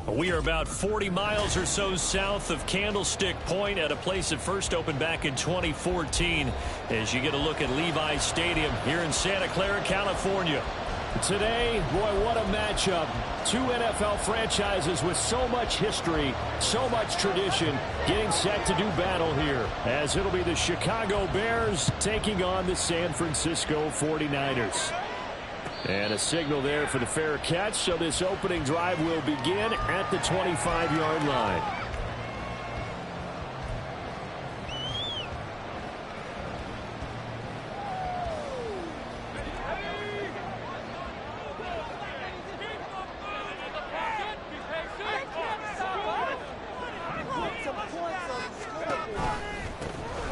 We are about 40 miles or so south of Candlestick Point at a place that first opened back in 2014 as you get a look at Levi Stadium here in Santa Clara, California. Today, boy, what a matchup. Two NFL franchises with so much history, so much tradition, getting set to do battle here, as it'll be the Chicago Bears taking on the San Francisco 49ers. And a signal there for the fair catch, so this opening drive will begin at the 25-yard line.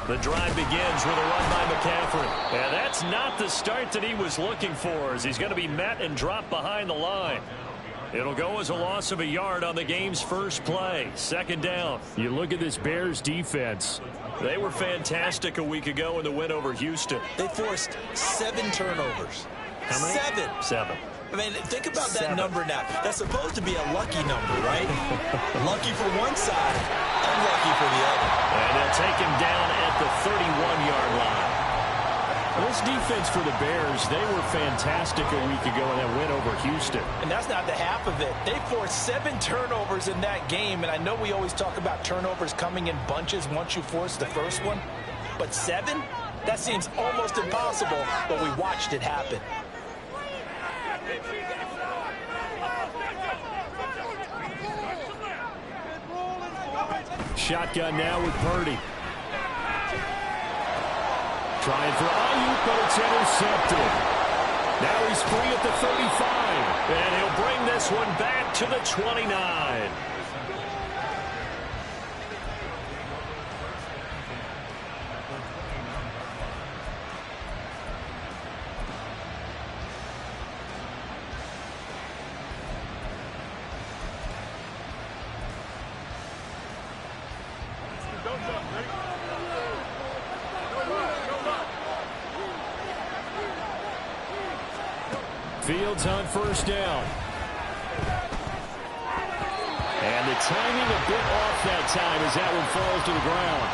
The drive begins with a run by McCaffrey. And that's not the start that he was looking for, as he's going to be met and dropped behind the line. It'll go as a loss of a yard on the game's first play. Second down. You look at this Bears defense. They were fantastic a week ago in the win over Houston. They forced 7 turnovers. How many? 7. I mean, think about that number now. That's supposed to be a lucky number, right? Lucky for one side, unlucky for the other. And they'll take him down at the 31-yard line. Well, this defense for the Bears, they were fantastic a week ago in that win over Houston. And that's not the half of it. They forced 7 turnovers in that game, and I know we always talk about turnovers coming in bunches once you force the first one. But 7? That seems almost impossible, but we watched it happen. Shotgun now with Purdy. Trying for Ayuk, but it's intercepted. Now he's free at the 35. And he'll bring this one back to the 29. Fields on first down. And the timing a bit off that time as that one falls to the ground.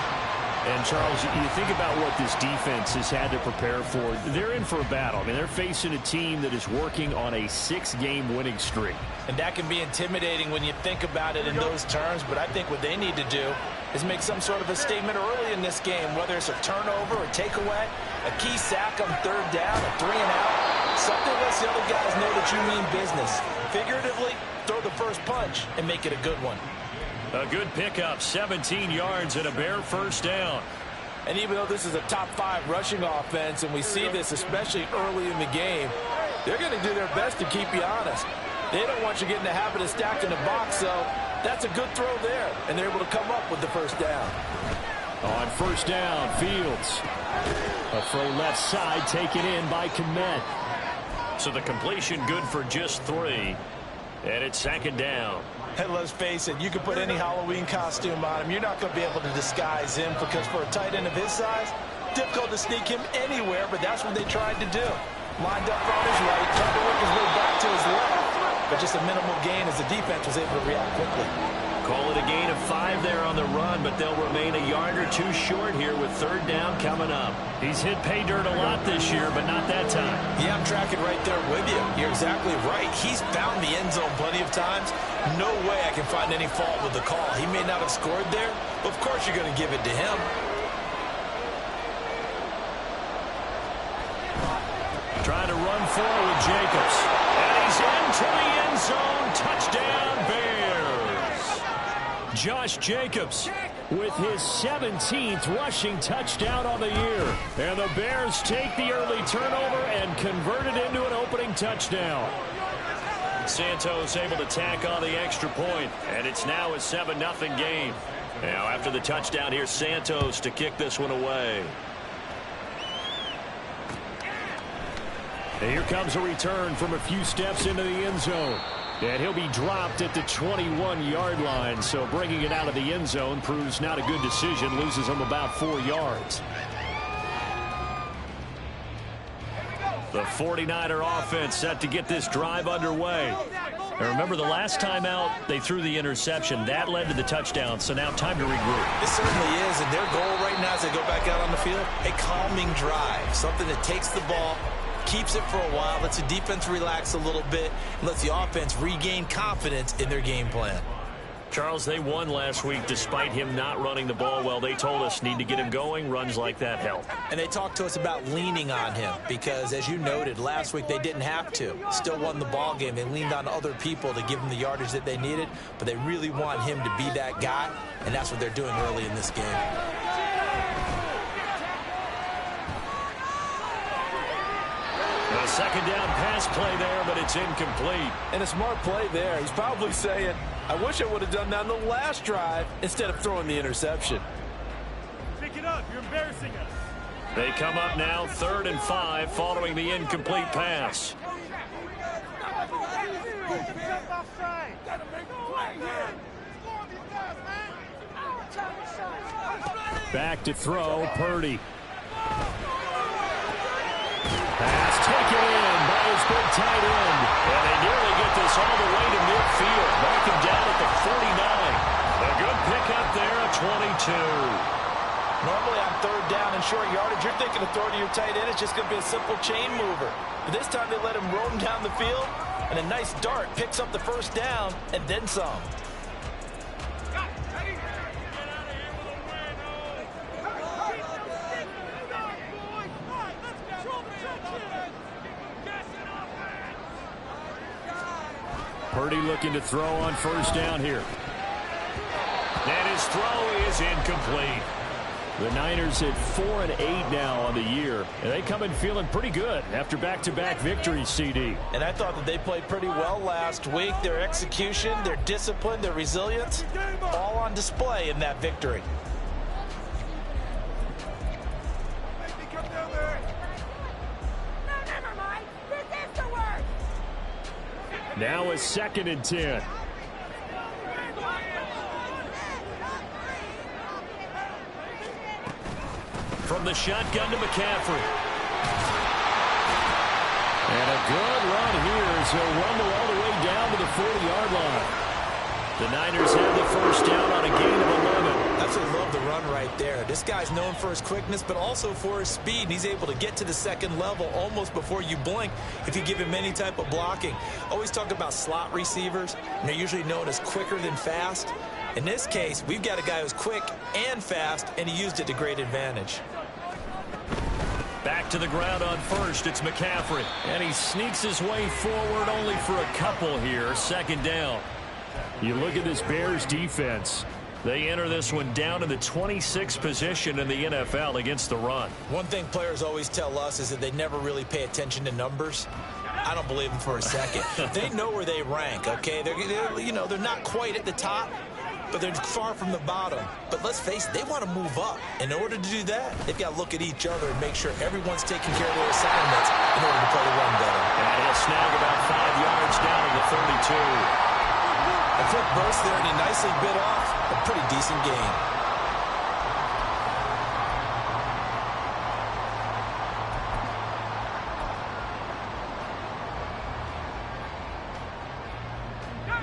And, Charles, you think about what this defense has had to prepare for. They're in for a battle. I mean, they're facing a team that is working on a 6-game winning streak. And that can be intimidating when you think about it in those terms, but I think what they need to do is make some sort of a statement early in this game, whether it's a turnover, a takeaway, a key sack on third down, a 3-and-out. Something lets the other guys know that you mean business. Figuratively, throw the first punch and make it a good one. A good pickup, 17 yards and a Bear first down. And even though this is a top 5 rushing offense, and we see this especially early in the game, they're going to do their best to keep you honest. They don't want you getting the habit of stacking the box, so that's a good throw there. And they're able to come up with the first down. On first down, Fields. A throw left side taken in by Kmet. So the completion good for just 3. And it's second down. And let's face it, you can put any Halloween costume on him. You're not going to be able to disguise him because for a tight end of his size, difficult to sneak him anywhere, but that's what they tried to do. Lined up on his right, tried to work his way back to his left, but just a minimal gain as the defense was able to react quickly. Call it a gain of 5 there on the run, but they'll remain a yard or 2 short here with third down coming up. He's hit pay dirt a lot this year, but not that time. Yeah, I'm tracking right there with you. You're exactly right. He's found the end zone plenty of times. No way I can find any fault with the call. He may not have scored there, but of course you're going to give it to him. Trying to run forward, Jacobs. And he's into the end zone. Touchdown, Bears. Josh Jacobs with his 17th rushing touchdown on the year. And the Bears take the early turnover and convert it into an opening touchdown. Santos able to tack on the extra point, and it's now a 7-0 game. Now after the touchdown, here's Santos to kick this one away. And here comes a return from a few steps into the end zone. And he'll be dropped at the 21-yard line. So bringing it out of the end zone proves not a good decision. Loses him about 4 yards. The 49er offense set to get this drive underway. And remember, the last time out, they threw the interception. That led to the touchdown, so now time to regroup. It certainly is, and their goal right now as they go back out on the field, a calming drive, something that takes the ball, keeps it for a while, lets the defense relax a little bit, and lets the offense regain confidence in their game plan. Charles, they won last week despite him not running the ball well. They told us need to get him going. Runs like that help. And they talked to us about leaning on him because, as you noted, last week they didn't have to. Still won the ball game. They leaned on other people to give them the yardage that they needed, but they really want him to be that guy, and that's what they're doing early in this game. A second down pass play there, but it's incomplete. And a smart play there. He's probably saying, I wish I would have done that on the last drive instead of throwing the interception. Pick it up. You're embarrassing us. They come up now 3rd and 5 following the incomplete pass. Back to throw, Purdy. Pass taken in by his big tight end. And they nearly get this all the way to midfield. Mark him down at the 49. A good pickup there at 22. Normally on 3rd down and short yardage, you're thinking of throwing to your tight end. It's just going to be a simple chain mover. But this time they let him roam down the field, and a nice dart picks up the 1st down and then some. Purdy looking to throw on 1st down here. And his throw is incomplete. The Niners at 4 and 8 now on the year, and they come in feeling pretty good after back-to-back victories, CD. And I thought that they played pretty well last week. Their execution, their discipline, their resilience, all on display in that victory. Now a 2nd and 10. From the shotgun to McCaffrey. And a good run here as he'll rumble all the way down to the 40-yard line. The Niners have the 1st down on a gain of 11. Absolutely love the run right there. This guy's known for his quickness, but also for his speed. And he's able to get to the 2nd level almost before you blink if you give him any type of blocking. Always talk about slot receivers, and they're usually known as quicker than fast. In this case, we've got a guy who's quick and fast, and he used it to great advantage. Back to the ground on 1st, it's McCaffrey. And he sneaks his way forward only for a couple here. 2nd down. You look at this Bears defense. They enter this one down in the 26th position in the NFL against the run. One thing players always tell us is that they never really pay attention to numbers. I don't believe them for a second. They know where they rank, okay? They're not quite at the top, but they're far from the bottom. But let's face it, they want to move up. In order to do that, they've got to look at each other and make sure everyone's taking care of their assignments in order to play the run better. And he'll snag about 5 yards down to the 32. A quick burst there, and he nicely bit off a pretty decent gain.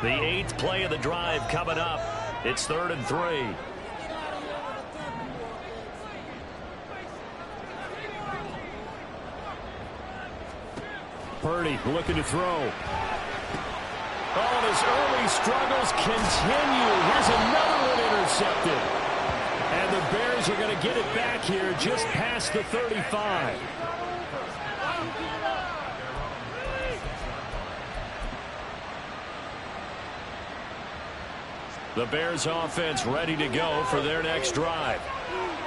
The 8th play of the drive coming up. It's 3rd and 3. Purdy looking to throw. Oh, and his early struggles continue. Here's another one intercepted. And the Bears are going to get it back here just past the 35. The Bears offense ready to go for their next drive.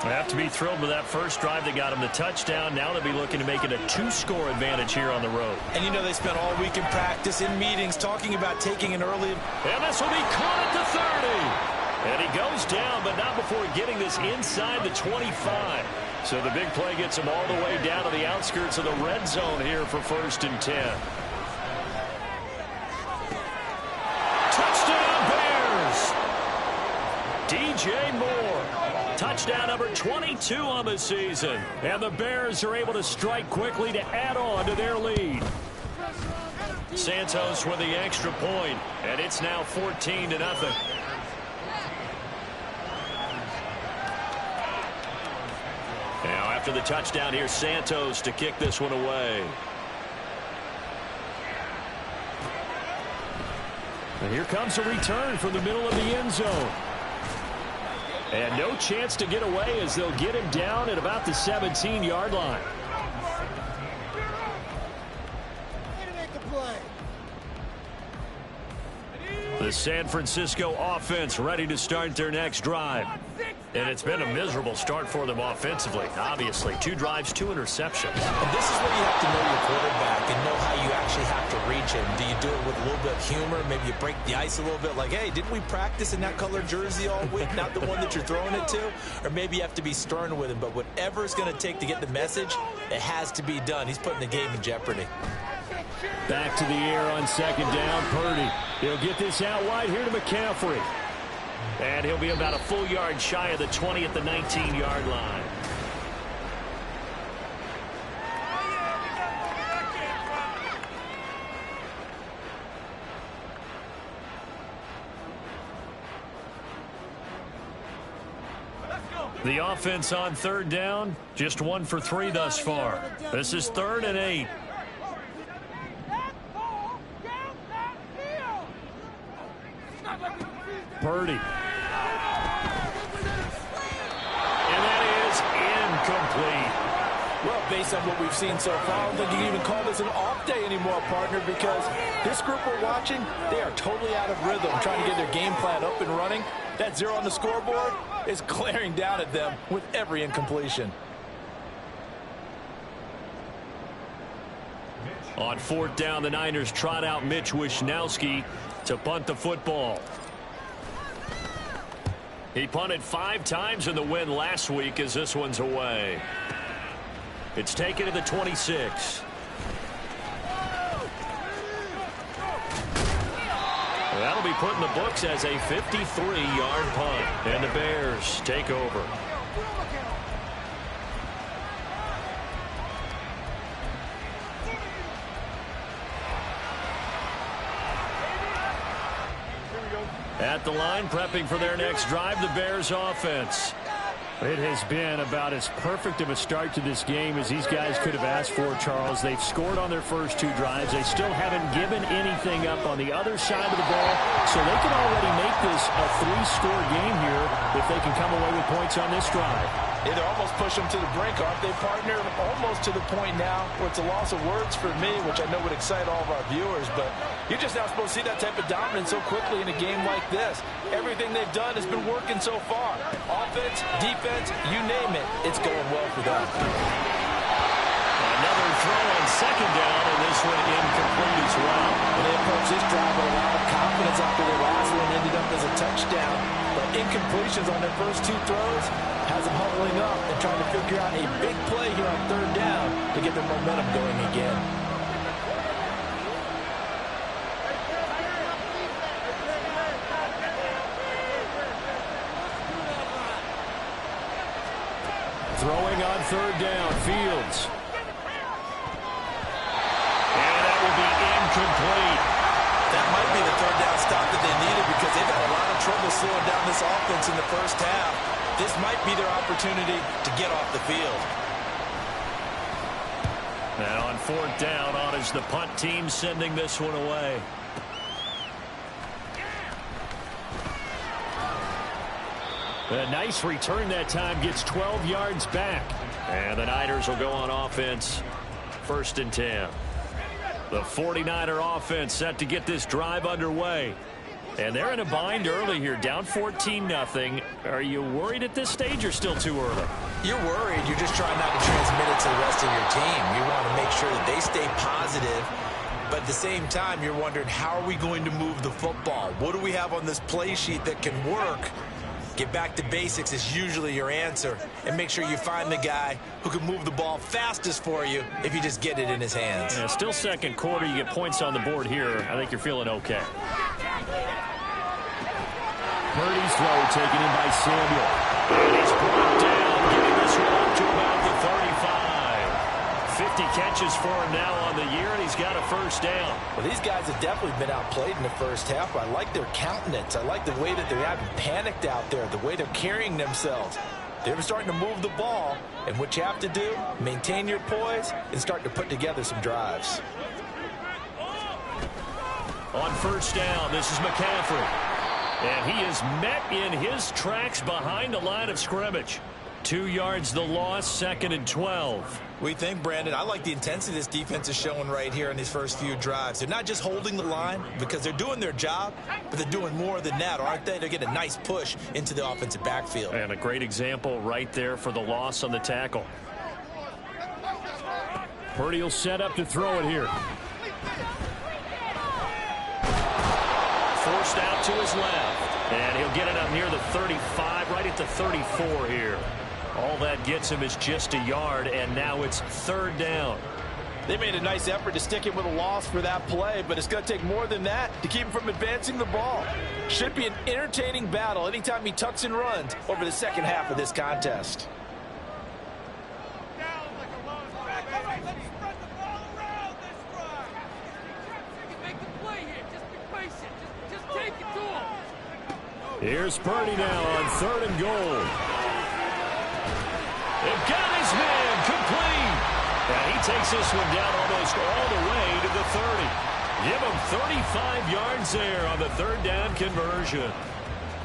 They have to be thrilled with that first drive that got them the touchdown. Now they'll be looking to make it a 2-score advantage here on the road. And you know they spent all week in practice, in meetings, talking about taking an early. And this will be caught at the 30. And he goes down, but not before getting this inside the 25. So the big play gets him all the way down to the outskirts of the red zone here for 1st and 10. Touchdown Bears! DJ Moore. Touchdown number 22 on the season. And the Bears are able to strike quickly to add on to their lead. Santos with the extra point, and it's now 14-0. Now after the touchdown, here's Santos to kick this one away. And here comes a return from the middle of the end zone. And no chance to get away as they'll get him down at about the 17-yard line. The San Francisco offense ready to start their next drive. And it's been a miserable start for them offensively. Obviously, 2 drives, 2 interceptions. And this is where you have to know your quarterback and know how you actually have to reach him. Do you do it with a little bit of humor? Maybe you break the ice a little bit like, hey, didn't we practice in that color jersey all week? Not the one that you're throwing it to? Or maybe you have to be stern with him. But whatever it's going to take to get the message, it has to be done. He's putting the game in jeopardy. Back to the air on second down. Purdy. He'll get this out wide here to McCaffrey. And he'll be about a full yard shy of the 20 at the 19-yard line. The offense on third down, just 1 for 3 thus far. This is 3rd and 8. Purdy. And that is incomplete. Well, based on what we've seen so far, I don't think you can even call this an off day anymore, partner, because this group we're watching, they are totally out of rhythm, trying to get their game plan up and running. That 0 on the scoreboard is glaring down at them with every incompletion. On 4th down, the Niners trot out Mitch Wishnowski to punt the football. He punted 5 times in the win last week as this one's away. It's taken to the 26. That'll be put in the books as a 53-yard punt. And the Bears take over. At the line, prepping for their next drive, the Bears offense. It has been about as perfect of a start to this game as these guys could have asked for, Charles. They've scored on their first 2 drives. They still haven't given anything up on the other side of the ball, so they can already make this a 3-score game here if they can come away with points on this drive. Yeah, they're almost push them to the brink, aren't they, partner? Almost to the point now where it's a loss of words for me, which I know would excite all of our viewers, but you're just not supposed to see that type of dominance so quickly in a game like this. Everything they've done has been working so far. Offense, defense, you name it, it's going well for them. Another throw on second down, and this one incomplete as well. And they approach this drive with a lot of confidence after their last one ended up as a touchdown. But incompletions on their first 2 throws has them huddling up and trying to figure out a big play here on 3rd down to get their momentum going again. Throwing on 3rd down, Fields. And that will be incomplete. That might be the 3rd down stop that they needed because they've had a lot of trouble slowing down this offense in the first half. This might be their opportunity to get off the field. Now on 4th down, on is the punt team sending this one away. A nice return that time, gets 12 yards back. And the Niners will go on offense. 1st and 10. The 49er offense set to get this drive underway. And they're in a bind early here, down 14-0. Are you worried at this stage or still too early? You're worried. You're just trying not to transmit it to the rest of your team. You want to make sure that they stay positive. But at the same time, you're wondering, how are we going to move the football? What do we have on this play sheet that can work? Get back to basics is usually your answer. And make sure you find the guy who can move the ball fastest for you if you just get it in his hands. Yeah, still 2nd quarter. You get points on the board here. I think you're feeling okay. Purdy's throw taken in by Samuel. And he's brought down, getting this one up to about the 35. 50 catches for him now on the year, and he's got a first down. Well, these guys have definitely been outplayed in the first half. I like their countenance. I like the way that they haven't panicked out there, the way they're carrying themselves. They're starting to move the ball, and what you have to do, maintain your poise and start to put together some drives. On first down, this is McCaffrey. And he is met in his tracks behind the line of scrimmage. 2 yards the loss, 2nd and 12. We think, Brandon, I like the intensity this defense is showing right here in these first few drives. They're not just holding the line because they're doing their job, but they're doing more than that, aren't they? They're getting a nice push into the offensive backfield. And a great example right there for the loss on the tackle. Purdy will set up to throw it here. Forced out to his left. And he'll get it up near the 35, right at the 34 here. All that gets him is just a yard, and now it's 3rd down. They made a nice effort to stick him with a loss for that play, but it's going to take more than that to keep him from advancing the ball. Should be an entertaining battle anytime he tucks and runs over the second half of this contest. Here's Purdy now on 3rd and goal. They've got his man complete. And he takes this one down almost all the way to the 30. Give him 35 yards there on the 3rd down conversion.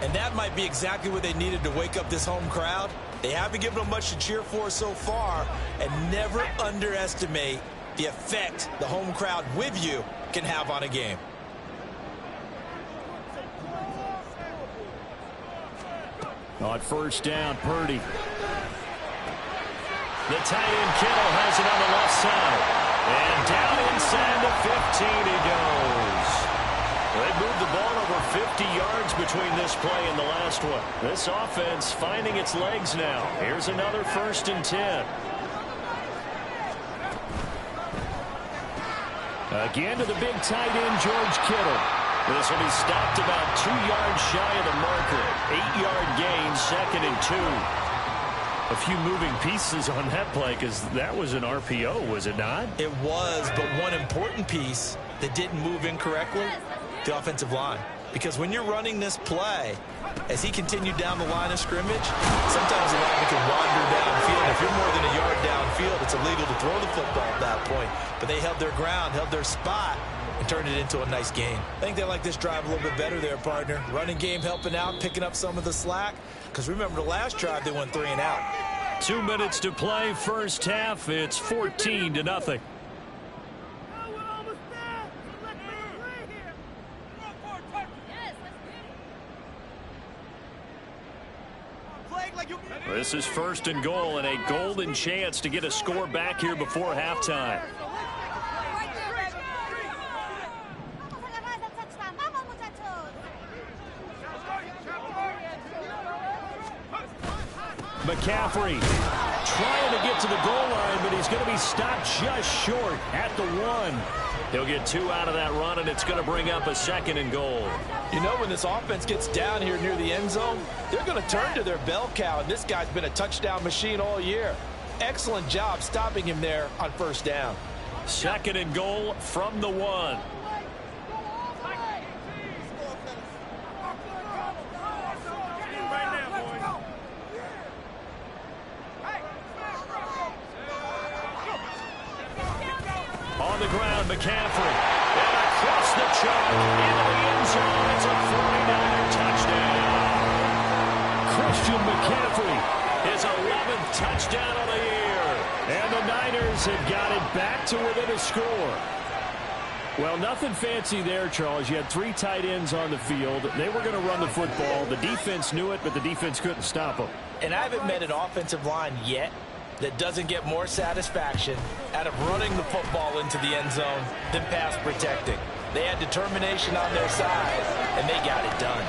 And that might be exactly what they needed to wake up this home crowd. They haven't given them much to cheer for so far, and never underestimate the effect the home crowd with you can have on a game. On first down, Purdy. The tight end Kittle has it on the left side. And down inside the 15 he goes. They moved the ball over 50 yards between this play and the last one. This offense finding its legs now. Here's another 1st and 10. Again to the big tight end, George Kittle. This will be stopped about 2 yards shy of the marker. 8-yard gain, 2nd and 2. A few moving pieces on that play because that was an RPO, was it not? It was, but one important piece that didn't move incorrectly, the offensive line. Because when you're running this play, as he continued down the line of scrimmage, sometimes the lineman can wander downfield. If you're more than a yard downfield, it's illegal to throw the football at that point. But they held their ground, held their spot, and turned it into a nice game. I think they like this drive a little bit better there, partner. Running game helping out, picking up some of the slack. Because remember, the last drive, they went 3 and out. 2 minutes to play, first half. It's 14-0. This is 1st and goal and a golden chance to get a score back here before halftime. McCaffrey trying to get to the goal line, but he's going to be stopped just short at the 1. He'll get 2 out of that run, and it's going to bring up a 2nd and goal. You know, when this offense gets down here near the end zone, they're going to turn to their bell cow, and this guy's been a touchdown machine all year. Excellent job stopping him there on first down. 2nd and goal from the 1. On the ground, McCaffrey. And across the chalk into the end zone. It's a 49er touchdown. Christian McCaffrey. His 11th touchdown of the year. And the Niners have got it back to within a score. Well, nothing fancy there, Charles. You had 3 tight ends on the field. They were going to run the football. The defense knew it, but the defense couldn't stop them. And I haven't met an offensive line yet that doesn't get more satisfaction out of running the football into the end zone than pass protecting. They had determination on their side, and they got it done.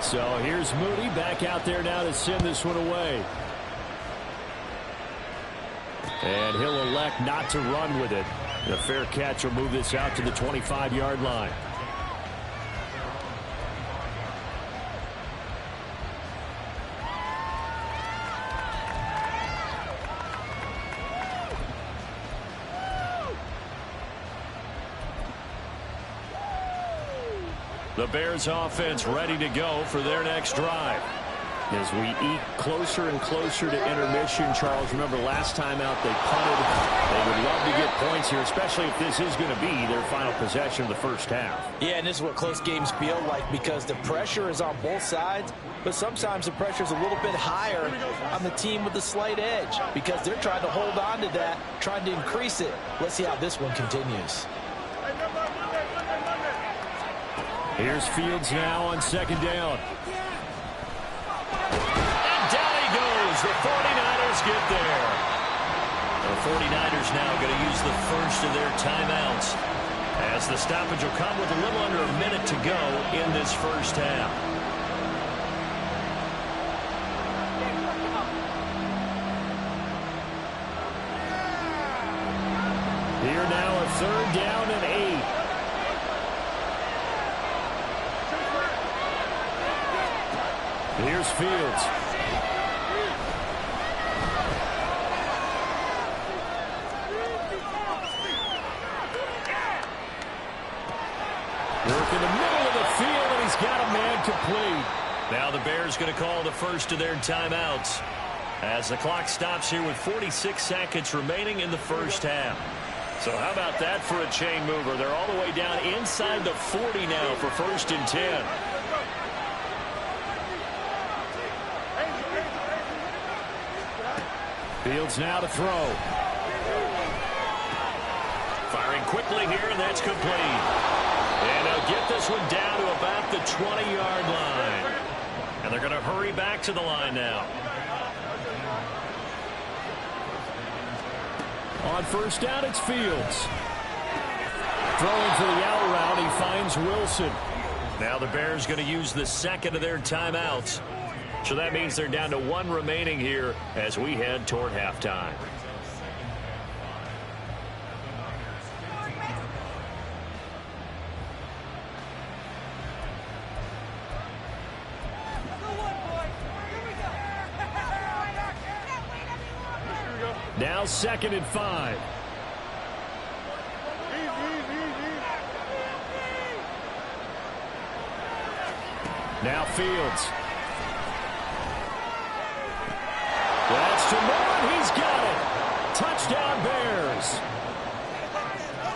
So here's Moody back out there now to send this one away. And he'll elect not to run with it. The fair catch will move this out to the 25-yard line. The Bears offense ready to go for their next drive. As we eke closer and closer to intermission, Charles, remember last time out they punted. They would love to get points here, especially if this is going to be their final possession of the first half. Yeah, and this is what close games feel like because the pressure is on both sides, but sometimes the pressure is a little bit higher on the team with the slight edge because they're trying to hold on to that, trying to increase it. Let's see how this one continues. Here's Fields now on second down. The 49ers get there. The 49ers now going to use the first of their timeouts as the stoppage will come with a little under a minute to go in this first half. Here now a third down and 8. Here's Fields. Work in the middle of the field, and he's got a man complete. Now the Bears going to call the first of their timeouts as the clock stops here with 46 seconds remaining in the first half. So how about that for a chain mover? They're all the way down inside the 40 now for 1st and 10. Fields now to throw. Firing quickly here, and that's complete. And they'll get this one down to about the 20-yard line. And they're going to hurry back to the line now. On first down, it's Fields. Throwing for the out route, he finds Wilson. Now the Bears going to use the second of their timeouts. So that means they're down to one remaining here as we head toward halftime. Now 2nd and 5. Now Fields. That's to Moore. He's got it. Touchdown Bears.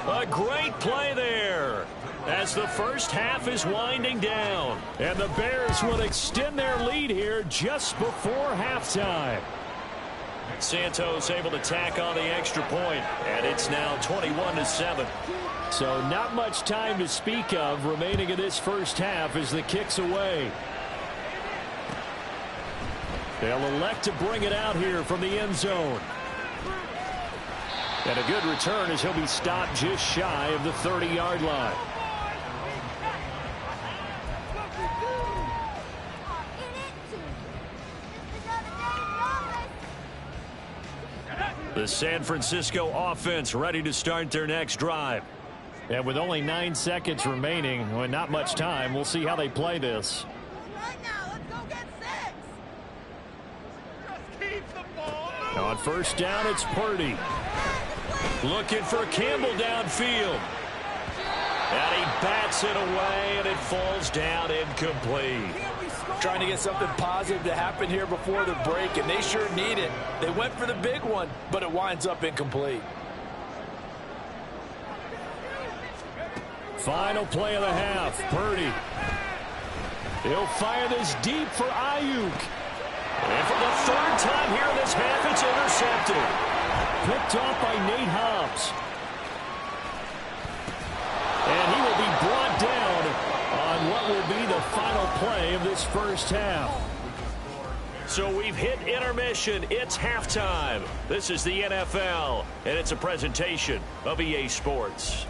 A great play there as the first half is winding down. And the Bears will extend their lead here just before halftime. Santos able to tack on the extra point, and it's now 21-7. So not much time to speak of remaining in this first half as the kick's away. They'll elect to bring it out here from the end zone. And a good return as he'll be stopped just shy of the 30-yard line. The San Francisco offense ready to start their next drive. And with only 9 seconds remaining, well, not much time, we'll see how they play this. Right now, let's go get 6. Just keep the ball. On first down, it's Purdy. Looking for Campbell downfield. And he bats it away, and it falls down incomplete. Trying to get something positive to happen here before the break, and they sure need it. They went for the big one, but it winds up incomplete. Final play of the half. Purdy. He'll fire this deep for Ayuk. And for the third time here in this half, it's intercepted. Picked off by Nate Hobbs. And he will be brought down on what will be the final play of this first half. So we've hit intermission. It's halftime. This is the NFL, and it's a presentation of EA Sports.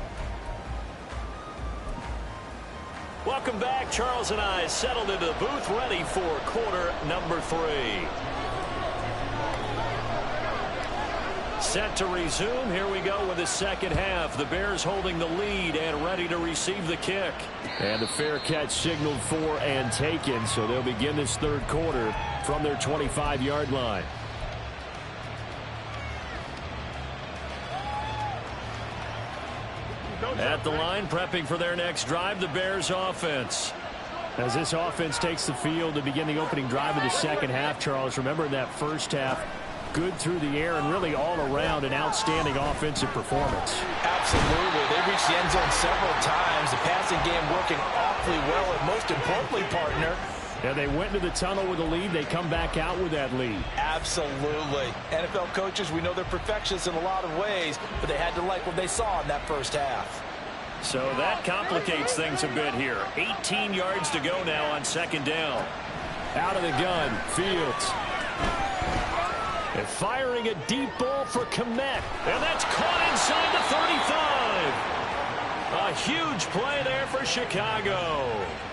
Welcome back. Charles and I settled into the booth, ready for quarter number 3. Set to resume. Here we go with the second half. The Bears holding the lead and ready to receive the kick. And the fair catch signaled for and taken, so they'll begin this third quarter from their 25-yard line. At the line, prepping for their next drive, the Bears offense. As this offense takes the field to begin the opening drive of the second half, Charles, remember in that first half, good through the air and really all around an outstanding offensive performance. Absolutely. They reached the end zone several times. The passing game working awfully well, and most importantly, partner, yeah, they went into the tunnel with a lead. They come back out with that lead. absolutely. NFL coaches, we know they're perfectionists in a lot of ways, but they had to like what they saw in that first half. So that complicates things a bit here. 18 yards to go now on second down. Out of the gun, Fields. And firing a deep ball for Kmet. And that's caught inside the 35. A huge play there for Chicago.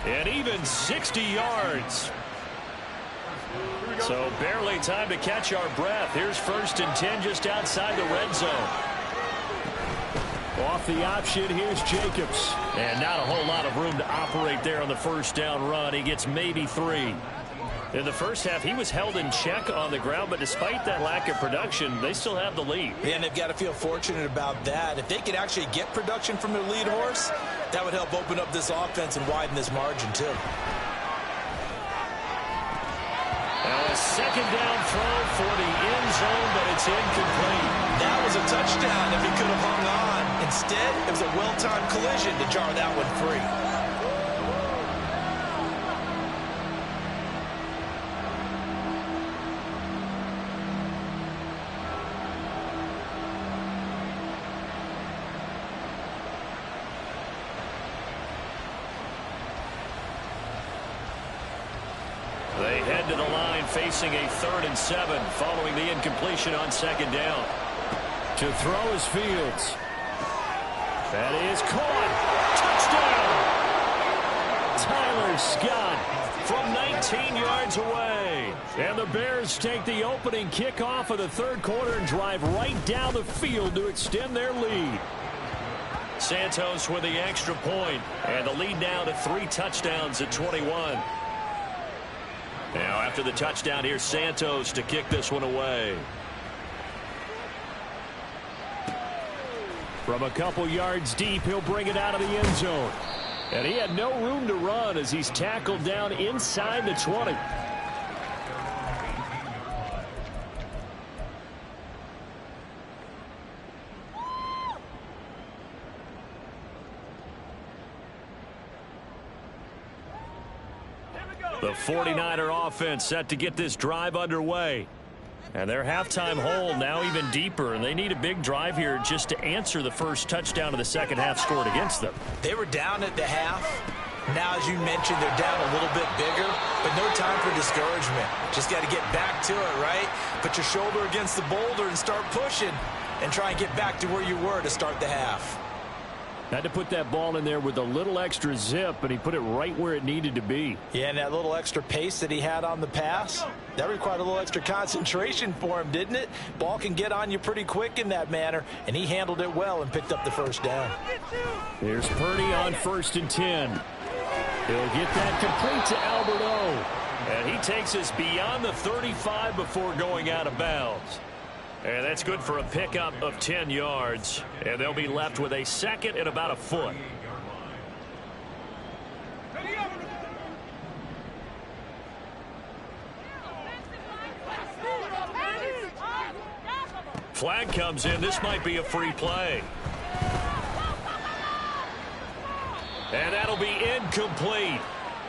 And even 60 yards. So barely time to catch our breath. Here's 1st and 10 just outside the red zone. Off the option, here's Jacobs. And not a whole lot of room to operate there on the first down run. He gets maybe 3. In the first half, he was held in check on the ground, but despite that lack of production, they still have the lead. Yeah, and they've got to feel fortunate about that. If they could actually get production from their lead horse, that would help open up this offense and widen this margin, too. Now a second down throw for the end zone, but it's incomplete. That was a touchdown if he could have hung on. Instead, it was a well-timed collision to jar that one free. They head to the line facing a 3rd and 7 following the incompletion on second down. To throw is Fields. That is caught. Touchdown. Tyler Scott from 19 yards away. And the Bears take the opening kickoff of the third quarter and drive right down the field to extend their lead. Santos with the extra point, and the lead now to 3 touchdowns at 21. Now after the touchdown, here's Santos to kick this one away. From a couple yards deep, he'll bring it out of the end zone. And he had no room to run as he's tackled down inside the 20. The 49er offense set to get this drive underway. And their halftime hole now even deeper, and they need a big drive here just to answer the first touchdown of the second half scored against them. They were down at the half. Now, as you mentioned, they're down a little bit bigger, but no time for discouragement. Just got to get back to it, right? Put your shoulder against the boulder and start pushing and try and get back to where you were to start the half. Had to put that ball in there with a little extra zip, and he put it right where it needed to be. Yeah, and that little extra pace that he had on the pass, that required a little extra concentration for him, didn't it? Ball can get on you pretty quick in that manner, and he handled it well and picked up the first down. Here's Purdy on 1st and 10. He'll get that complete to Albert O. And he takes us beyond the 35 before going out of bounds. And that's good for a pickup of 10 yards. And they'll be left with a second and about a foot. Flag comes in. This might be a free play. And that'll be incomplete.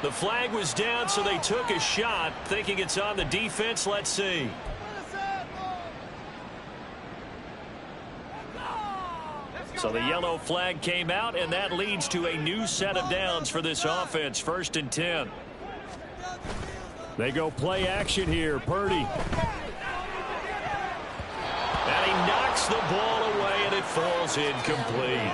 The flag was down, so they took a shot, thinking it's on the defense. Let's see. So the yellow flag came out, and that leads to a new set of downs for this offense. 1st and 10. They go play action here. Purdy. And he knocks the ball away, and it falls incomplete.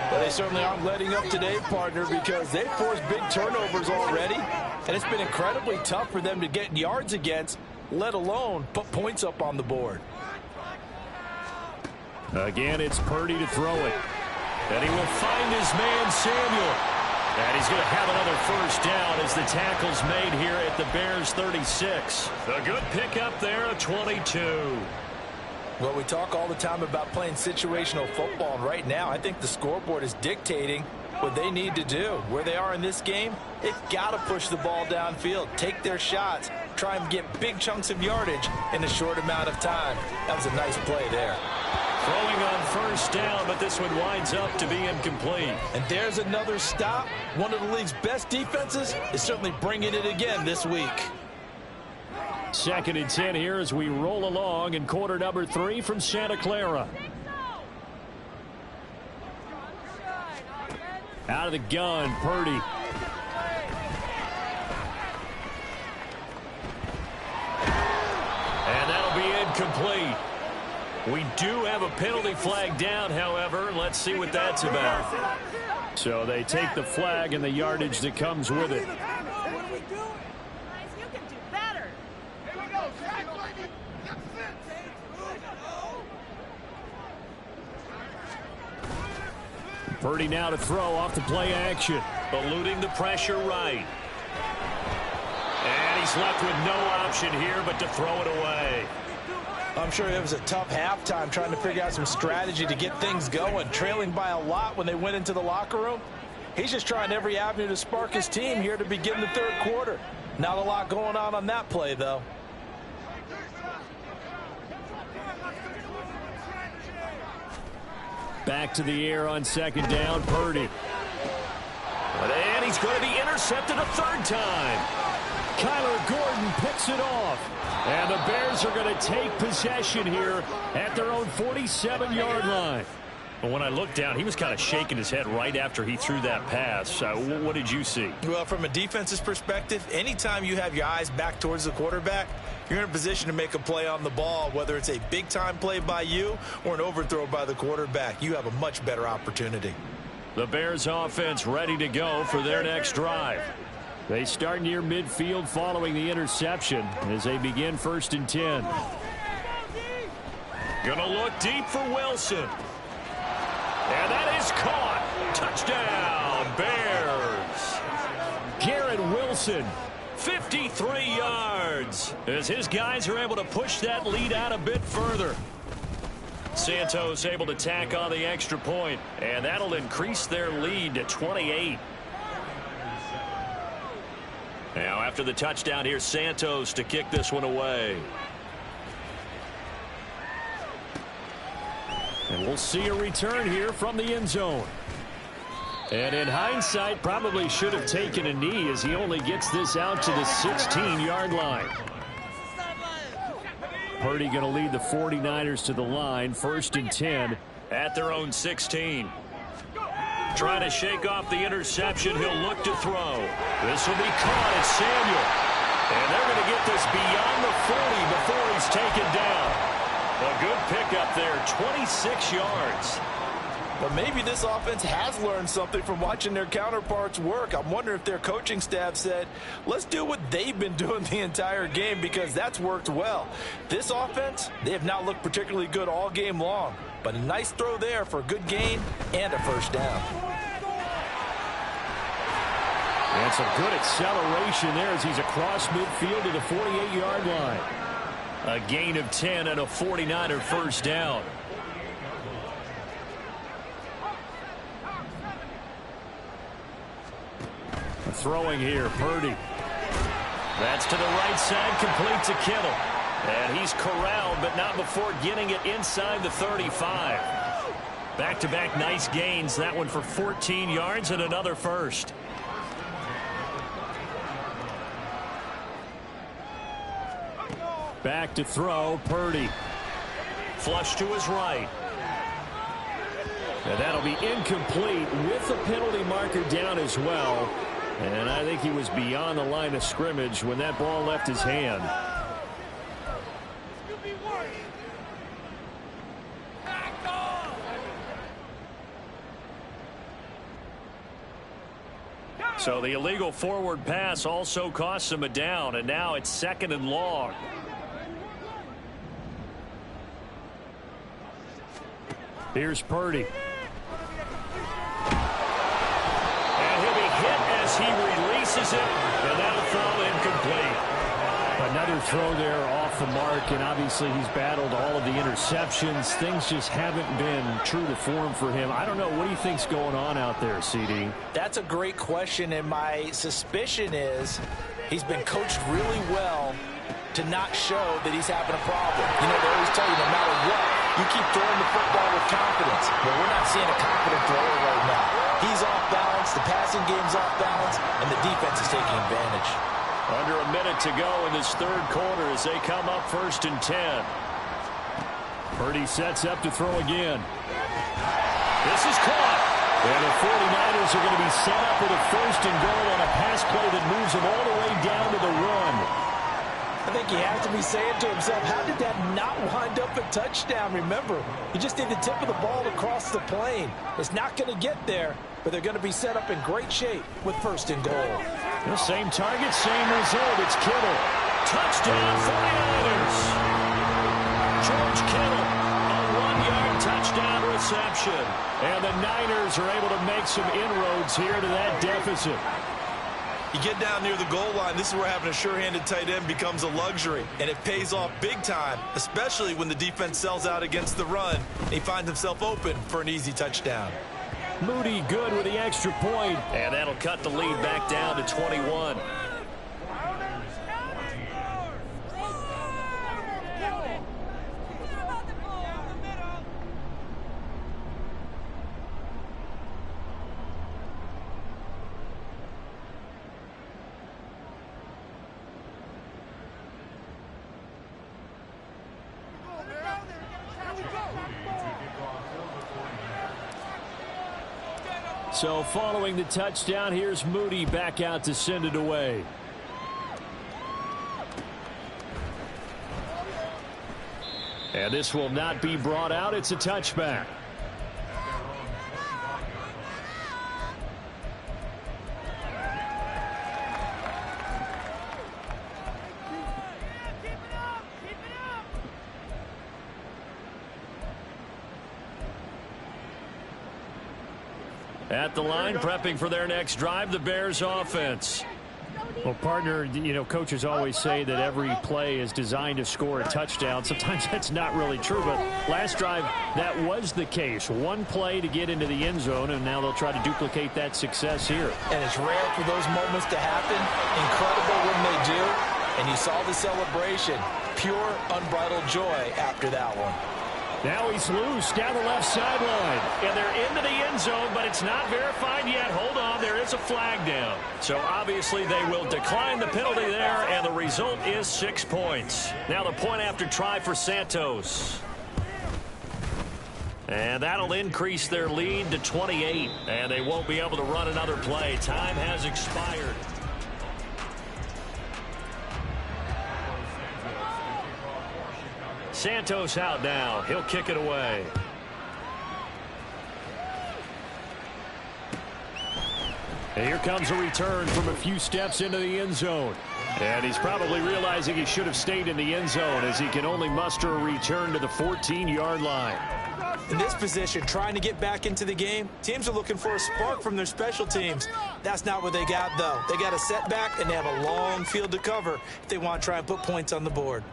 Well, they certainly aren't letting up today, partner, because they've forced big turnovers already, and it's been incredibly tough for them to get yards against, let alone put points up on the board. Again, it's Purdy to throw it. And he will find his man, Samuel. And he's going to have another first down as the tackle's made here at the Bears 36. A good pickup there, a 22. Well, we talk all the time about playing situational football, and right now I think the scoreboard is dictating what they need to do. Where they are in this game, they've got to push the ball downfield, take their shots, try and get big chunks of yardage in a short amount of time. That was a nice play there. Throwing on first down, but this one winds up to be incomplete. And there's another stop. One of the league's best defenses is certainly bringing it again this week. 2nd and 10 here as we roll along in quarter number 3 from Santa Clara. Out of the gun, Purdy. And that'll be incomplete. We do have a penalty flag down, however. Let's see what that's about. So they take the flag and the yardage that comes with it. Purdy now to throw off the play action. Eluding the pressure right. And he's left with no option here but to throw it away. I'm sure it was a tough halftime trying to figure out some strategy to get things going. Trailing by a lot when they went into the locker room. He's just trying every avenue to spark his team here to begin the 3rd quarter. Not a lot going on that play, though. Back to the air on 2nd down, Purdy. And he's going to be intercepted a 3rd time. Kyler Gordon picks it off. And the Bears are going to take possession here at their own 47-yard line. Well, when I looked down, he was kind of shaking his head right after he threw that pass. What did you see? Well, from a defense's perspective, anytime you have your eyes back towards the quarterback, you're in a position to make a play on the ball, whether it's a big-time play by you or an overthrow by the quarterback. You have a much better opportunity. The Bears offense ready to go for their next drive. They start near midfield following the interception as they begin 1st and 10. Gonna look deep for Wilson. And that is caught. Touchdown, Bears. Garrett Wilson. 53 yards as his guys are able to push that lead out a bit further. Santos able to tack on the extra point, and that'll increase their lead to 28. Now after the touchdown, here's Santos to kick this one away. And we'll see a return here from the end zone. And in hindsight, probably should have taken a knee as he only gets this out to the 16-yard line. Purdy going to lead the 49ers to the line, 1st and 10 at their own 16. Trying to shake off the interception. He'll look to throw. This will be caught at Samuel. And they're going to get this beyond the 40 before he's taken down. A good pickup there, 26 yards. But maybe this offense has learned something from watching their counterparts work. I'm wondering if their coaching staff said, let's do what they've been doing the entire game, because that's worked well. This offense, they have not looked particularly good all game long. But a nice throw there for a good gain and a 1st down. And some good acceleration there as he's across midfield to the 48-yard line. A gain of 10 and a 49er 1st down. Throwing here, Purdy. That's to the right side, complete to Kittle. And he's corralled, but not before getting it inside the 35. Back-to-back nice gains. That one for 14 yards and another 1st. Back to throw, Purdy. Flush to his right. And that'll be incomplete with the penalty marker down as well. And I think he was beyond the line of scrimmage when that ball left his hand. So the illegal forward pass also costs him a down, and now it's 2nd and long. Here's Purdy. And he'll be hit as he releases it, and that'll fall incomplete. Another throw there off the mark, and obviously he's battled all of the interceptions. Things just haven't been true to form for him. I don't know. What do you think's going on out there, CD? That's a great question, and my suspicion is he's been coached really well to not show that he's having a problem. You know, they always tell you no matter what, you keep throwing the football with confidence. Well, we're not seeing a confident thrower right now. He's off balance, the passing game's off balance, and the defense is taking advantage. Under a minute to go in this third quarter as they come up 1st and 10. Purdy sets up to throw again. This is caught. And the 49ers are going to be set up with a 1st and goal on a pass play that moves them all the way down to the run. I think he has to be saying to himself, how did that not wind up a touchdown? Remember, you just need the tip of the ball to cross the plane. It's not going to get there, but they're going to be set up in great shape with 1st and goal. The same target, same result. It's Kittle. Touchdown 49ers. George Kittle, a 1-yard touchdown reception. And the Niners are able to make some inroads here to that deficit. You get down near the goal line, this is where having a sure-handed tight end becomes a luxury, and it pays off big time, especially when the defense sells out against the run, and he finds himself open for an easy touchdown. Moody good with the extra point. And that'll cut the lead back down to 21. So following the touchdown, here's Moody back out to send it away. And this will not be brought out. It's a touchback. At the line, prepping for their next drive, the Bears offense. Well, partner, you know, coaches always say that every play is designed to score a touchdown. Sometimes that's not really true, but last drive, that was the case. One play to get into the end zone, and now they'll try to duplicate that success here. And it's rare for those moments to happen. Incredible when they do. And you saw the celebration. Pure, unbridled joy after that one. Now he's loose down the left sideline. And they're into the end zone, but it's not verified yet. Hold on, there is a flag down. So obviously they will decline the penalty there, and the result is 6 points. Now the point after try for Santos. And that'll increase their lead to 28. And they won't be able to run another play. Time has expired. Santos out now. He'll kick it away. And here comes a return from a few steps into the end zone. And he's probably realizing he should have stayed in the end zone as he can only muster a return to the 14-yard line. In this position, trying to get back into the game, teams are looking for a spark from their special teams. That's not what they got, though. They got a setback, and they have a long field to cover if they want to try and put points on the board.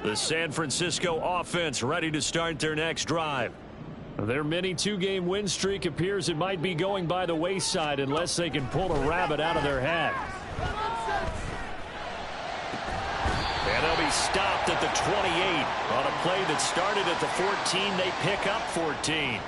The San Francisco offense ready to start their next drive. Their mini two-game win streak appears it might be going by the wayside unless they can pull a rabbit out of their hat. And they'll be stopped at the 28. On a play that started at the 14, they pick up 14.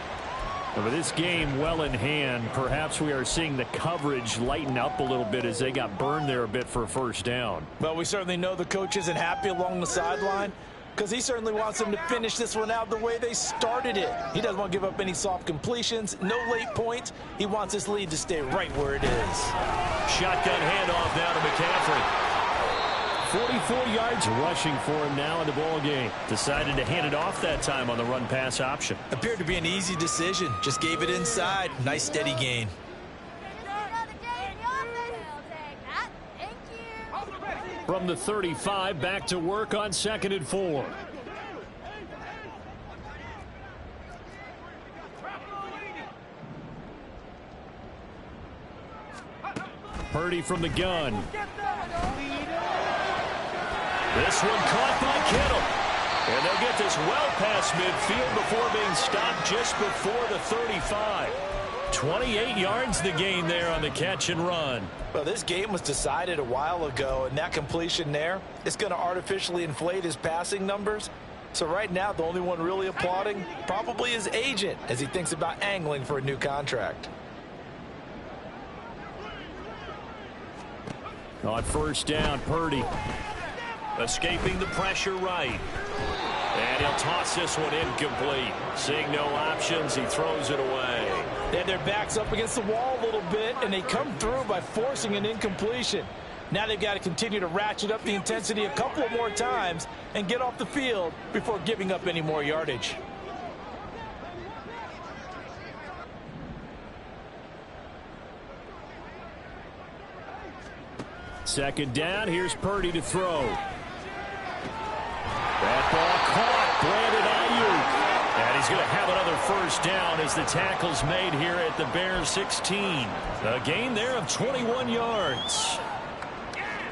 With this game well in hand, perhaps we are seeing the coverage lighten up a little bit as they got burned there a bit for a first down. Well, we certainly know the coach isn't happy along the sideline because he certainly wants them to finish this one out the way they started it. He doesn't want to give up any soft completions, no late points. He wants his lead to stay right where it is. Shotgun handoff now to McCaffrey. 44 yards rushing for him now in the ball game. Decided to hand it off that time on the run-pass option. Appeared to be an easy decision. Just gave it inside. Nice steady gain. From the 35, back to work on 2nd and 4. Purdy from the gun. This one caught by Kittle. And they'll get this well past midfield before being stopped just before the 35. 28 yards the gain there on the catch and run. Well, this game was decided a while ago, and that completion there is going to artificially inflate his passing numbers. So right now, the only one really applauding probably his agent as he thinks about angling for a new contract. On first down, Purdy. Escaping the pressure right. And he'll toss this one incomplete. Seeing no options, he throws it away. They had their backs up against the wall a little bit, and they come through by forcing an incompletion. Now they've got to continue to ratchet up the intensity a couple of more times and get off the field before giving up any more yardage. Second down, here's Purdy to throw. That ball caught, Brandon Ayuk. And he's going to have another first down as the tackle's made here at the Bears 16. A gain there of 21 yards.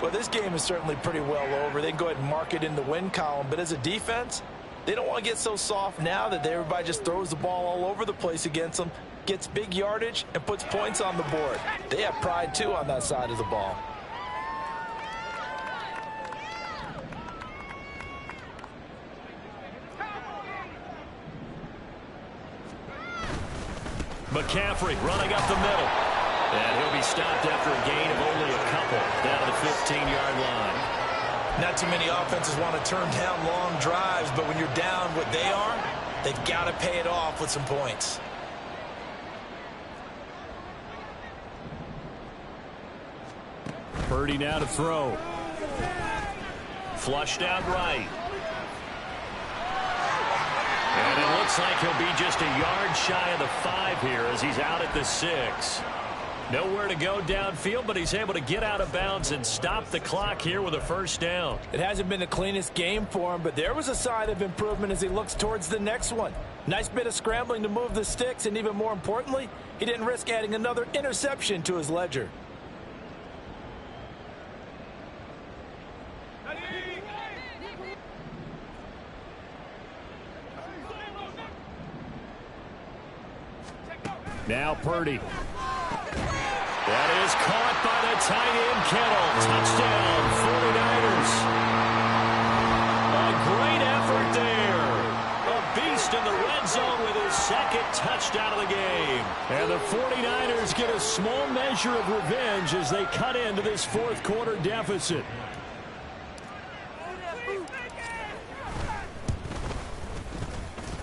Well, this game is certainly pretty well over. They can go ahead and mark it in the win column. But as a defense, they don't want to get so soft now that everybody just throws the ball all over the place against them, gets big yardage, and puts points on the board. They have pride, too, on that side of the ball. McCaffrey running up the middle. And he'll be stopped after a gain of only a couple down to the 15-yard line. Not too many offenses want to turn down long drives, but when you're down what they are, they've got to pay it off with some points. Purdy now to throw. Flushed out right. And it looks like he'll be just a yard shy of the 5 here as he's out at the 6. Nowhere to go downfield, but he's able to get out of bounds and stop the clock here with a first down. It hasn't been the cleanest game for him, but there was a sign of improvement as he looks towards the next one. Nice bit of scrambling to move the sticks, and even more importantly, he didn't risk adding another interception to his ledger. Now Purdy. That is caught by the tight end, Kittle. Touchdown, 49ers. A great effort there. A beast in the red zone with his second touchdown of the game. And the 49ers get a small measure of revenge as they cut into this fourth quarter deficit.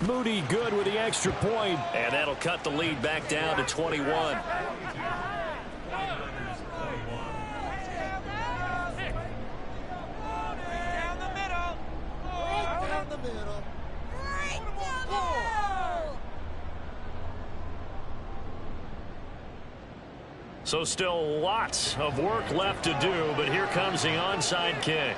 Moody good with the extra point. And that'll cut the lead back down to 21. So still lots of work left to do, but here comes the onside kick.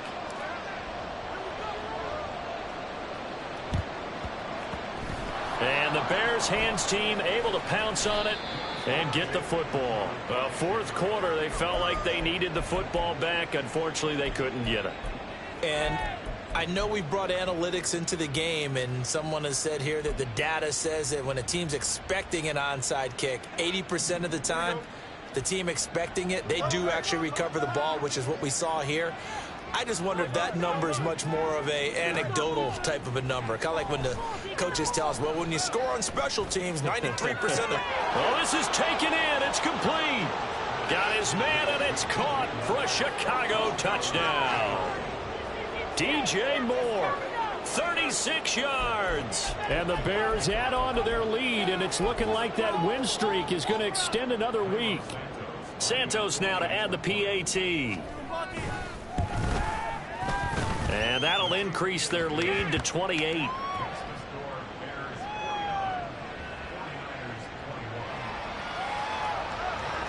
And the Bears hands team able to pounce on it and get the football. Fourth quarter, they felt like they needed the football back. Unfortunately, they couldn't get it. And I know we brought analytics into the game, and someone has said here that the data says that when a team's expecting an onside kick, 80% of the time, the team expecting it, they do actually recover the ball, which is what we saw here. I just wonder if that number is much more of a anecdotal type of a number. Kind of like when the coaches tell us, well, when you score on special teams, 93% of... Well, this is taken in. It's complete. Got his man, and it's caught for a Chicago touchdown. DJ Moore, 36 yards. And the Bears add on to their lead, and it's looking like that win streak is going to extend another week. Santos now to add the PAT. And that'll increase their lead to 28.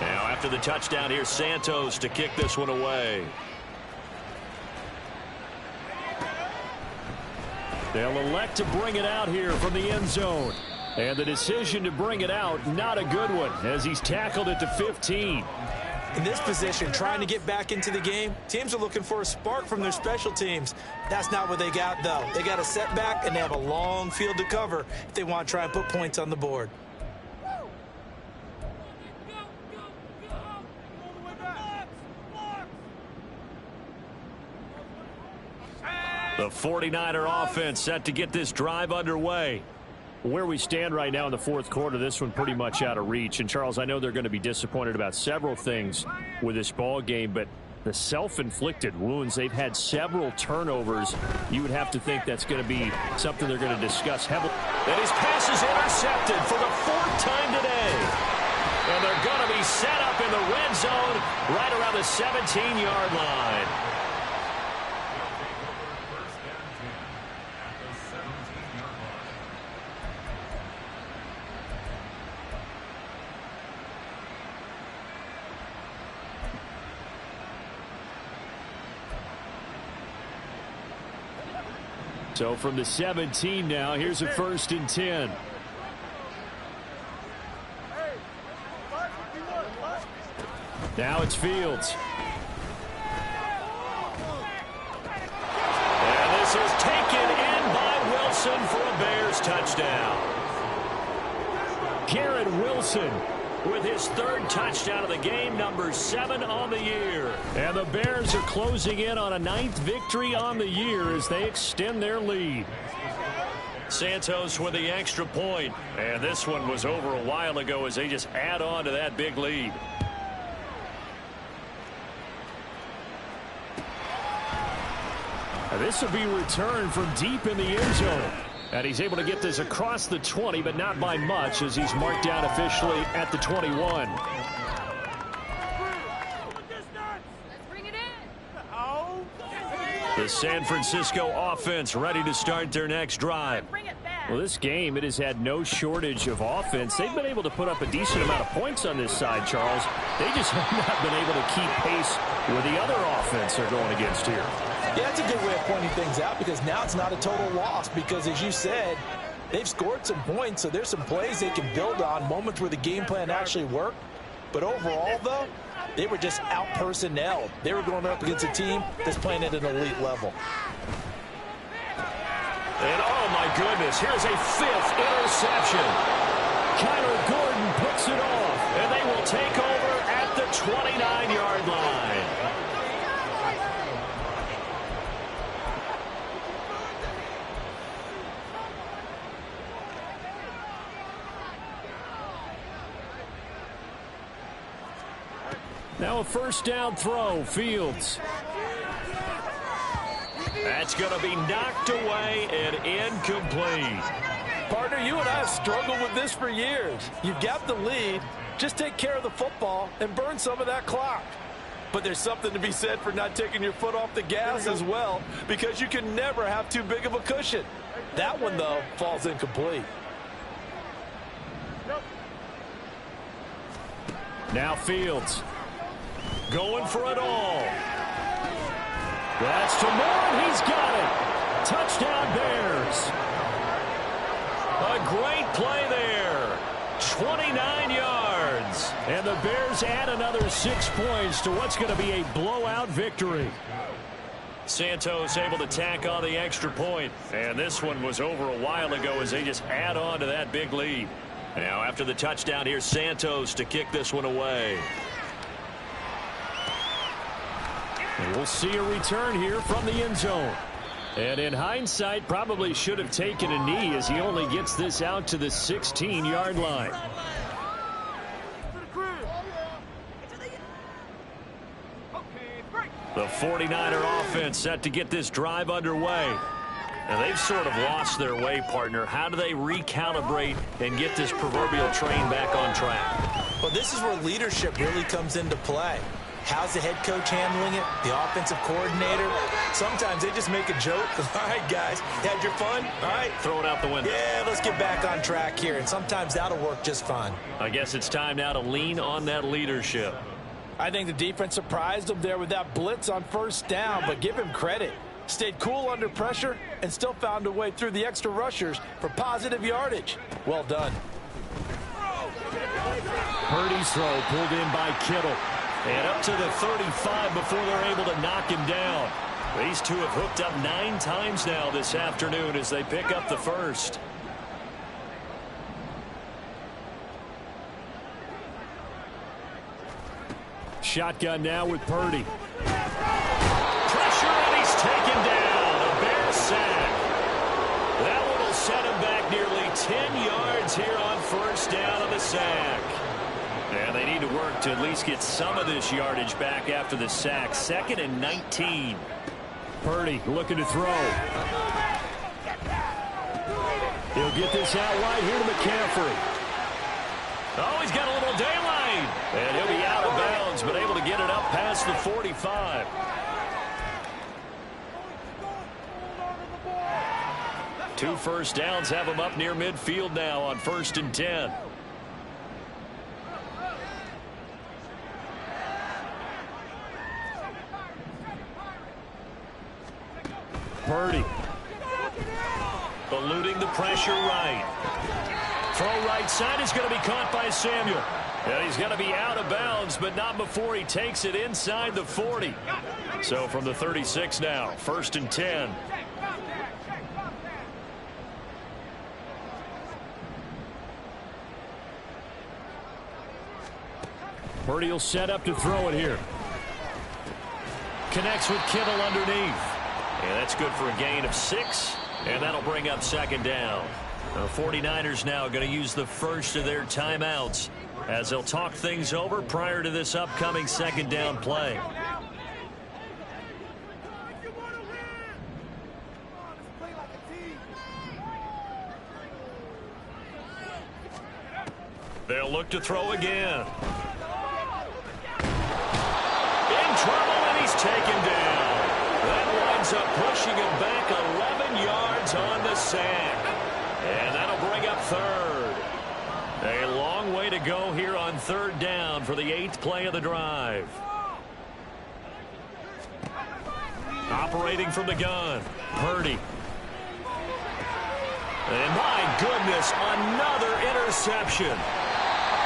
Now after the touchdown, here's Santos to kick this one away. They'll elect to bring it out here from the end zone. And the decision to bring it out, not a good one, as he's tackled it to 15. In this position, trying to get back into the game, teams are looking for a spark from their special teams. That's not what they got, though. They got a setback, and they have a long field to cover if they want to try and put points on the board. The 49er offense set to get this drive underway. Where we stand right now in the fourth quarter, this one pretty much out of reach. And, Charles, I know they're going to be disappointed about several things with this ball game, but the self-inflicted wounds, they've had several turnovers. You would have to think that's going to be something they're going to discuss heavily. And his pass is intercepted for the fourth time today. And they're going to be set up in the red zone right around the 17-yard line. So from the 17 now, here's a 1st and 10. Now it's Fields. And this is taken in by Wilson for a Bears touchdown. Garrett Wilson with his 3rd touchdown of the game, number 7 on the year. And the Bears are closing in on a 9th victory on the year as they extend their lead. Santos with the extra point. And this one was over a while ago as they just add on to that big lead. Now this will be returned from deep in the end zone. And he's able to get this across the 20, but not by much as he's marked down officially at the 21. The San Francisco offense ready to start their next drive. Well, this game, it has had no shortage of offense. They've been able to put up a decent amount of points on this side, Charles. They just have not been able to keep pace with the other offense they're going against here. Yeah, that's a good way of pointing things out because now it's not a total loss because, as you said, they've scored some points, so there's some plays they can build on, moments where the game plan actually worked. But overall, though, they were just out-personnelled. They were going up against a team that's playing at an elite level. And, oh, my goodness, here's a 5th interception. Kyler Gordon puts it off. And they will take over at the 29-yard line. Now a 1st down throw, Fields. That's going to be knocked away and incomplete. Partner, you and I have struggled with this for years. You've got the lead. Just take care of the football and burn some of that clock. But there's something to be said for not taking your foot off the gas as well, because you can never have too big of a cushion. That one, though, falls incomplete. Now Fields. Going for it all. That's to Moore, and he's got it. Touchdown, Bears. A great play there. 29 yards. And the Bears add another 6 points to what's going to be a blowout victory. Santos able to tack on the extra point. And this one was over a while ago as they just add on to that big lead. Now after the touchdown, here's Santos to kick this one away. And we'll see a return here from the end zone. And in hindsight, probably should have taken a knee as he only gets this out to the 16-yard line. The 49er offense set to get this drive underway. Now they've sort of lost their way, partner. How do they recalibrate and get this proverbial train back on track? Well, this is where leadership really comes into play. How's the head coach handling it? The offensive coordinator? Sometimes they just make a joke. All right, guys, had your fun? All right. Throw it out the window. Yeah, let's get back on track here. And sometimes that'll work just fine. I guess it's time now to lean on that leadership. I think the defense surprised him there with that blitz on 1st down, but give him credit. Stayed cool under pressure and still found a way through the extra rushers for positive yardage. Well done. Purdy's throw pulled in by Kittle. And up to the 35 before they're able to knock him down. These two have hooked up 9 times now this afternoon as they pick up the first. Shotgun now with Purdy. Pressure, and he's taken down. A Bear sack. That one will set him back nearly 10 yards here on first down on the sack. And they need to work to at least get some of this yardage back after the sack. 2nd and 19. Purdy looking to throw. He'll get this out wide here to McCaffrey. Oh, he's got a little daylight. And he'll be out of bounds, but able to get it up past the 45. Two first downs have him up near midfield now on 1st and 10. Purdy. Eluding the pressure right. Throw right side is going to be caught by Samuel. And he's going to be out of bounds, but not before he takes it inside the 40. So from the 36 now, 1st and 10. Purdy will set up to throw it here. Connects with Kittle underneath. And that's good for a gain of 6. And that'll bring up 2nd down. The 49ers now going to use the first of their timeouts as they'll talk things over prior to this upcoming 2nd down play. They'll look to throw again. In trouble, and he's taken down. That winds up pushing him back 11 yards on the sack. And that'll bring up 3rd. A long way to go here on 3rd down for the 8th play of the drive. Operating from the gun, Purdy. And my goodness, another interception.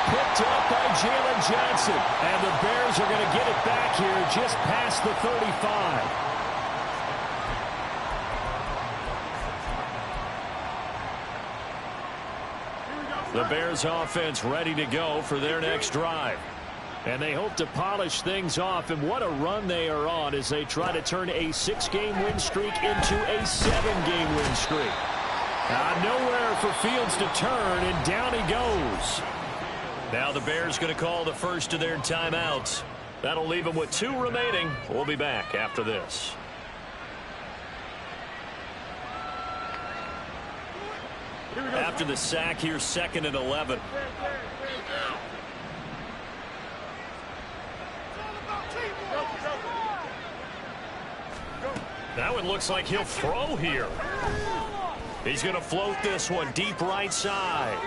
Picked up by Jalen Johnson. And the Bears are going to get it back here just past the 35. The Bears offense ready to go for their next drive. And they hope to polish things off. And what a run they are on as they try to turn a 6-game win streak into a 7-game win streak. Nowhere for Fields to turn, and down he goes. Now the Bears going to call the first of their timeouts. That'll leave them with 2 remaining. We'll be back after this. After the sack, here's 2nd and 11. Now it looks like he'll throw here. He's going to float this one deep right side.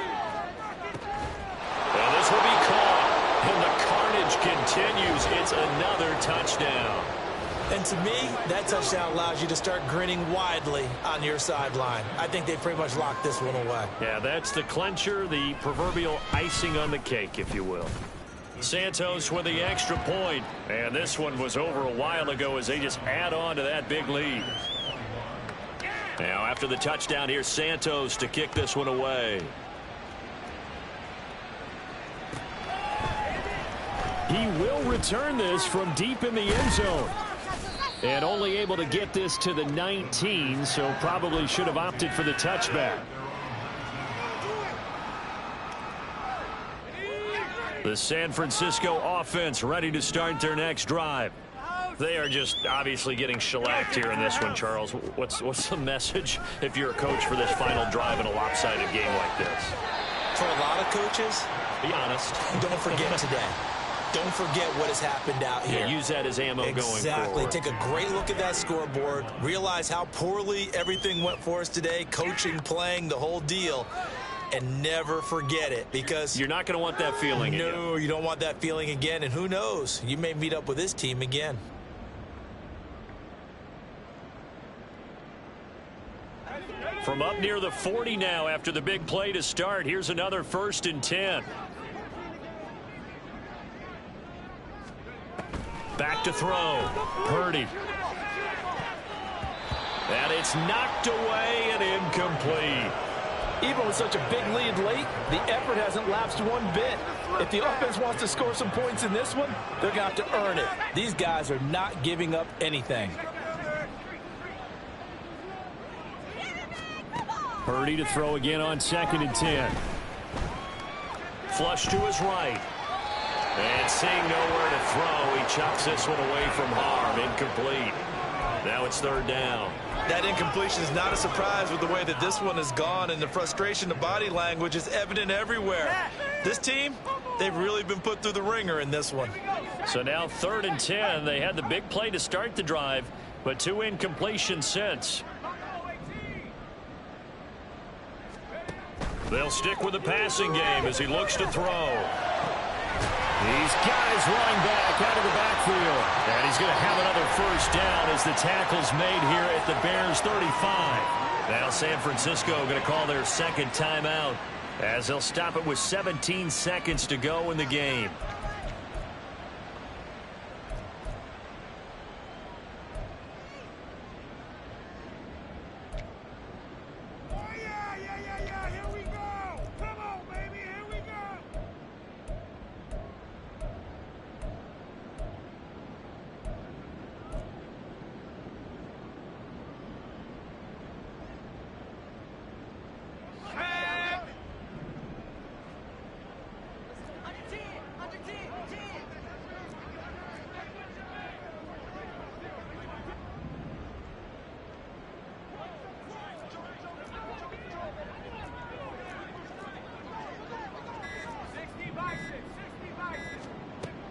And this will be caught. And the carnage continues. It's another touchdown. And to me, that touchdown allows you to start grinning widely on your sideline. I think they pretty much locked this one away. Yeah, that's the clincher, the proverbial icing on the cake, if you will. Santos with the extra point. And this one was over a while ago as they just add on to that big lead. Now after the touchdown, here's Santos to kick this one away. He will return this from deep in the end zone. And only able to get this to the 19, so probably should have opted for the touchback. The San Francisco offense ready to start their next drive. They are just obviously getting shellacked here in this one, Charles. What's the message if you're a coach for this final drive in a lopsided game like this? For a lot of coaches, be honest. Don't forget today. Don't forget what has happened out here. Yeah, use that as ammo going forward. Exactly. Take a great look at that scoreboard. Realize how poorly everything went for us today. Coaching, playing, the whole deal. And never forget it, because you're not going to want that feeling again. No, you don't want that feeling again. And who knows? You may meet up with this team again. From up near the 40 now after the big play to start. Here's another 1st and 10. to throw. Purdy. And it's knocked away and incomplete. Even with such a big lead late, the effort hasn't lapsed one bit. If the offense wants to score some points in this one, they're going to have to earn it. These guys are not giving up anything. Purdy to throw again on 2nd and 10. Flush to his right. And seeing nowhere to throw, he chucks this one away from harm. Incomplete. Now it's 3rd down. That incompletion is not a surprise with the way that this one has gone, and the frustration, the body language is evident everywhere. This team, they've really been put through the ringer in this one. So now 3rd and 10. They had the big play to start the drive, but 2 incompletions since. They'll stick with the passing game as he looks to throw. These guys running back out of the backfield. And he's going to have another 1st down as the tackle's made here at the Bears 35. Now San Francisco going to call their 2nd timeout as they'll stop it with 17 seconds to go in the game.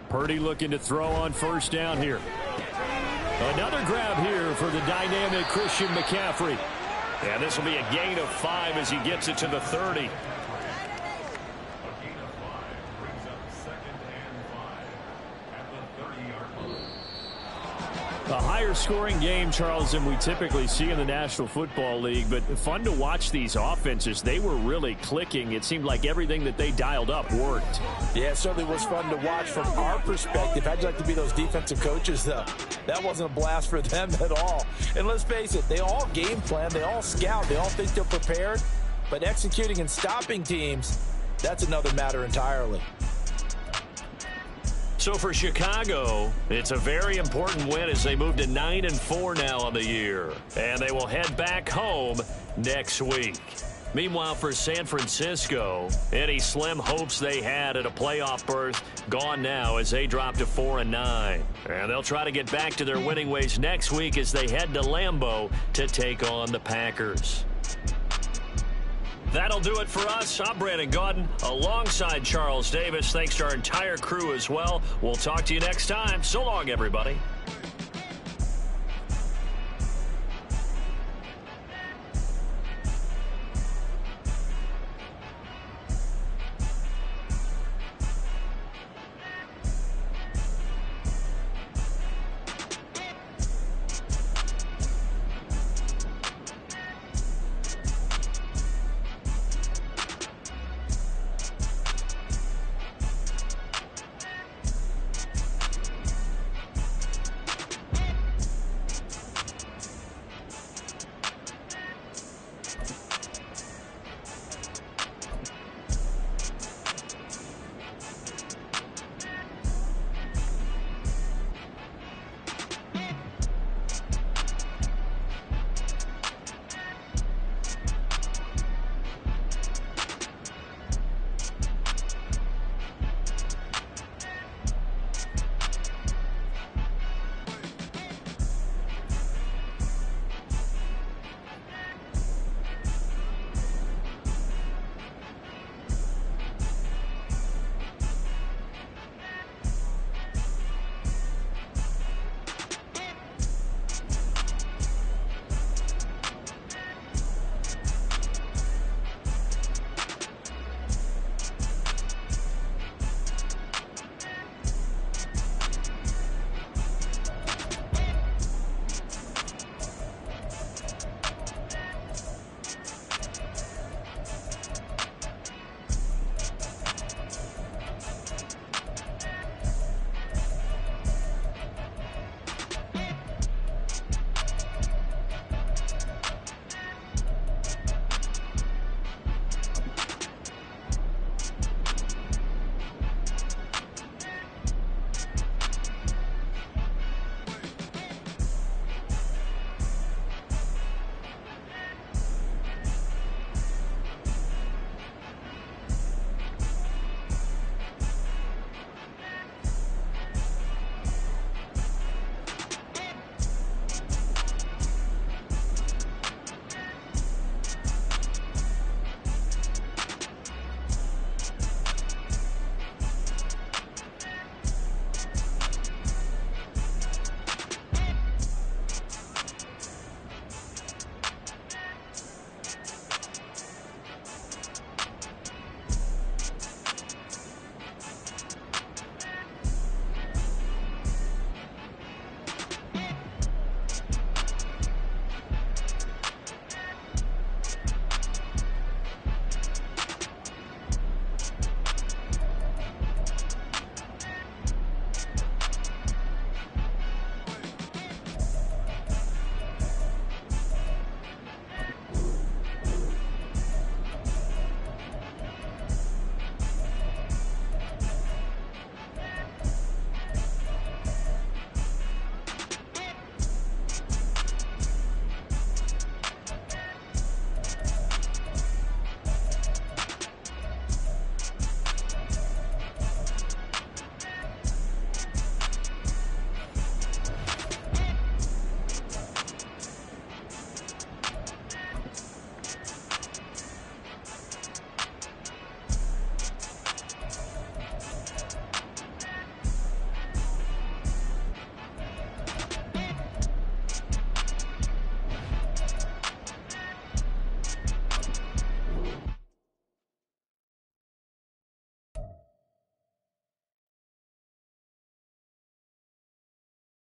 Purdy looking to throw on 1st down here. Another grab here for the dynamic Christian McCaffrey. And this will be a gain of 5 as he gets it to the 30. A higher scoring game, Charles, than we typically see in the National Football League, but fun to watch these offenses. They were really clicking. It seemed like everything that they dialed up worked. Yeah, it certainly was fun to watch from our perspective. How'd you like to be those defensive coaches, though? That wasn't a blast for them at all. And let's face it, they all game plan, they all scout, they all think they're prepared, but executing and stopping teams, that's another matter entirely. So for Chicago, it's a very important win as they move to 9-4 now on the year. And they will head back home next week. Meanwhile, for San Francisco, any slim hopes they had at a playoff berth gone now as they drop to 4-9. And they'll try to get back to their winning ways next week as they head to Lambeau to take on the Packers. That'll do it for us. I'm Brandon Gaudin alongside Charles Davis. Thanks to our entire crew as well. We'll talk to you next time. So long, everybody.